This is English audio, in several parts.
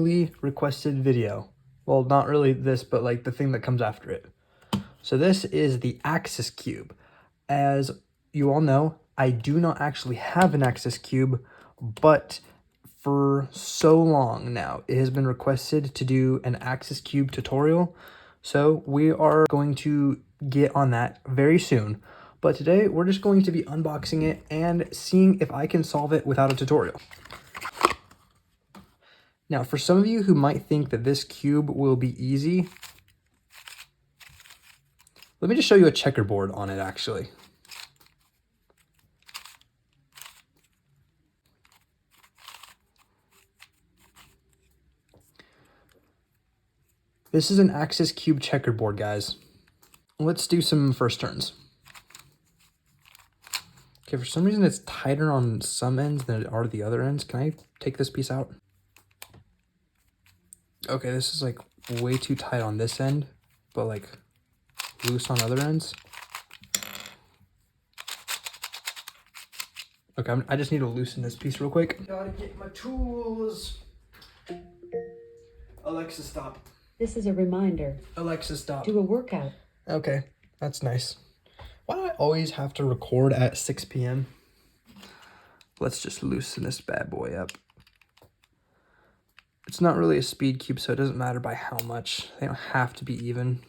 Requested video. Well, not really this, but like the thing that comes after it. So this is the axis cube. As you all know, I do not actually have an axis cube, but for so long now, it has been requested to do an axis cube tutorial. So we are going to get on that very soon. But today we're just going to be unboxing it and seeing if I can solve it without a tutorial. Now, for some of you who might think that this cube will be easy, let me just show you a checkerboard on it, actually. This is an axis cube checkerboard, guys. Let's do some first turns. Okay, for some reason it's tighter on some ends than it are the other ends. Can I take this piece out? Okay, this is like way too tight on this end, but like loose on other ends. Okay, I just need to loosen this piece real quick. Gotta get my tools. Alexa, stop. This is a reminder. Alexa, stop. Do a workout. Okay, that's nice. Why do I always have to record at 6 p.m.? Let's just loosen this bad boy up. It's not really a speed cube, so it doesn't matter by how much. They don't have to be even.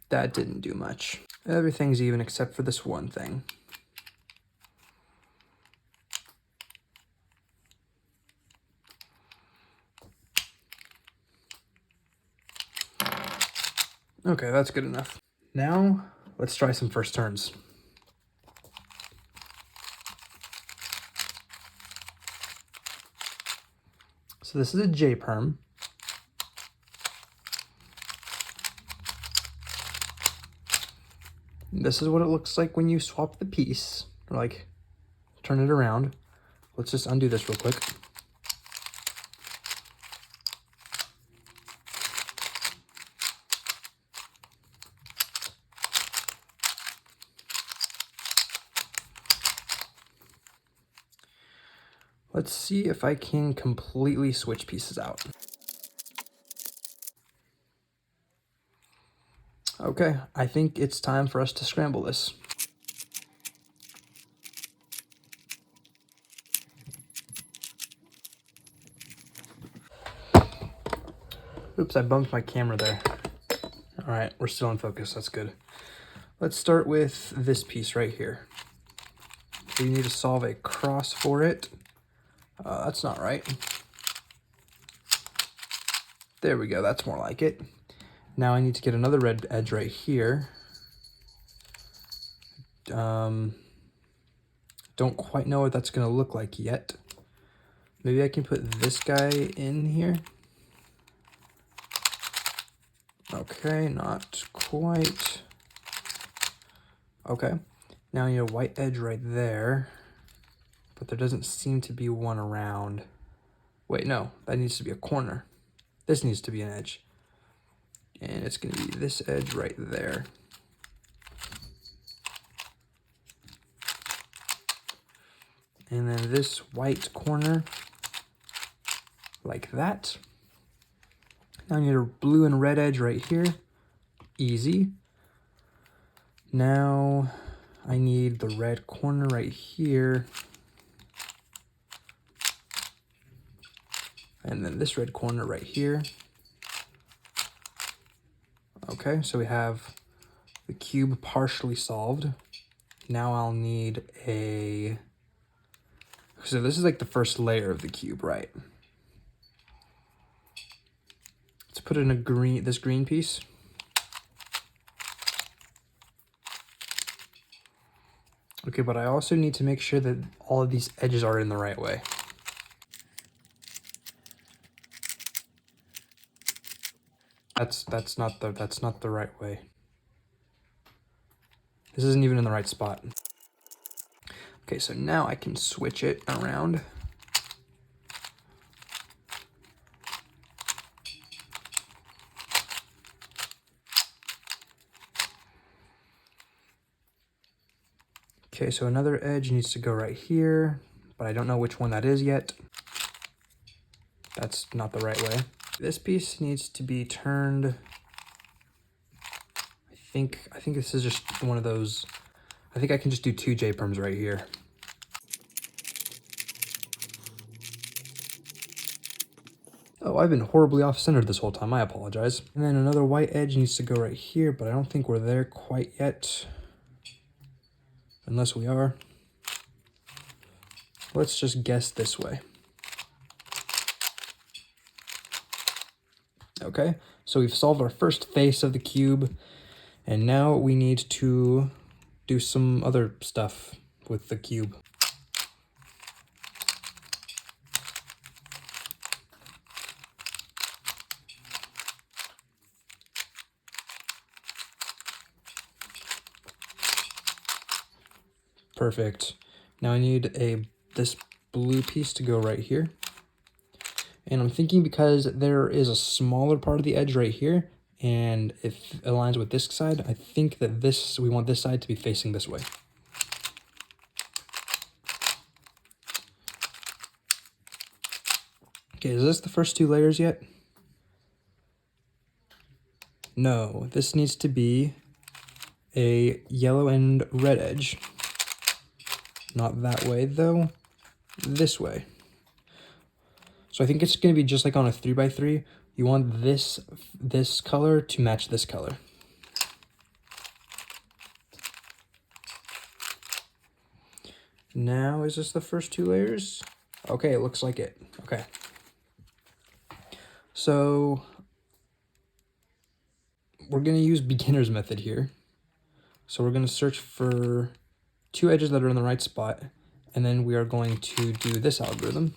That didn't do much. Everything's even except for this one thing. Okay, that's good enough. Now, let's try some first turns. So this is a J-perm. This is what it looks like when you swap the piece, or like turn it around. Let's just undo this real quick. Let's see if I can completely switch pieces out. Okay, I think it's time for us to scramble this. Oops, I bumped my camera there. All right, we're still in focus, that's good. Let's start with this piece right here. We need to solve a cross for it. That's not right. There we go, that's more like it. Now I need to get another red edge right here. Don't quite know what that's gonna look like yet. Maybe I can put this guy in here. Okay, not quite. Okay, now I need a white edge right there, but there doesn't seem to be one around. Wait, no, that needs to be a corner. This needs to be an edge. And it's gonna be this edge right there. And then this white corner, like that. Now I need a blue and red edge right here. Easy. Now I need the red corner right here. And then this red corner right here. Okay, so we have the cube partially solved. Now I'll need a... So this is like the first layer of the cube, right? Let's put in this green piece. Okay, but I also need to make sure that all of these edges are in the right way. That's not the right way. This isn't even in the right spot. Okay, so now I can switch it around. Okay, so another edge needs to go right here, but I don't know which one that is yet. That's not the right way. This piece needs to be turned. I think this is just one of those. I think I can just do 2 J-perms right here. Oh, I've been horribly off-centered this whole time. I apologize. And then another white edge needs to go right here, but I don't think we're there quite yet. Unless we are. Let's just guess this way. Okay, so we've solved our first face of the cube, and now we need to do some other stuff with the cube. Perfect. Now I need this blue piece to go right here. And I'm thinking because there is a smaller part of the edge right here, and if it aligns with this side, I think that we want this side to be facing this way. Okay, is this the first 2 layers yet? No, this needs to be a yellow and red edge. Not that way though, this way. So I think it's going to be just like on a 3x3. You want this color to match this color. Now, is this the first 2 layers? Okay, it looks like it. Okay. So we're going to use beginner's method here. So we're going to search for 2 edges that are in the right spot, and then we are going to do this algorithm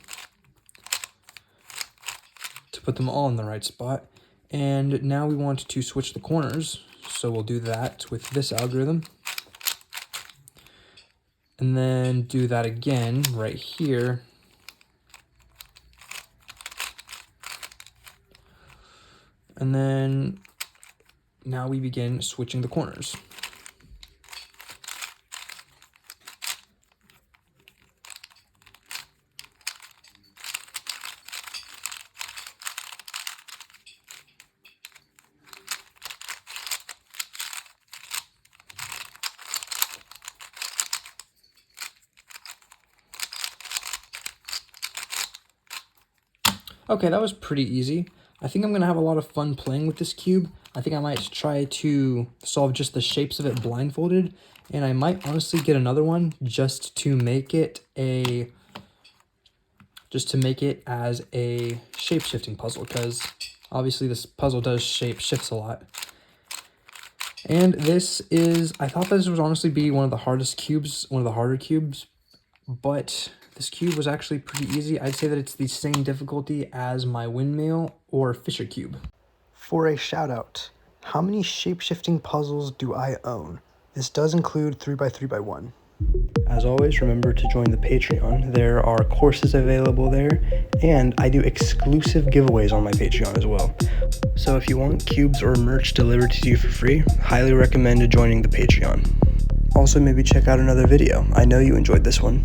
to put them all in the right spot. And now we want to switch the corners, so we'll do that with this algorithm. And then do that again right here. And then now we begin switching the corners. Okay, that was pretty easy. I think I'm going to have a lot of fun playing with this cube. I think I might try to solve just the shapes of it blindfolded, and I might honestly get another one just to make it as a shape-shifting puzzle, because obviously this puzzle does shifts a lot. And I thought this would honestly be one of the harder cubes, but this cube was actually pretty easy. I'd say that it's the same difficulty as my windmill or Fisher cube. For a shout out, how many shape-shifting puzzles do I own? This does include 3x3x1. As always, remember to join the Patreon. There are courses available there, and I do exclusive giveaways on my Patreon as well. So if you want cubes or merch delivered to you for free, highly recommend joining the Patreon. Also, maybe check out another video. I know you enjoyed this one.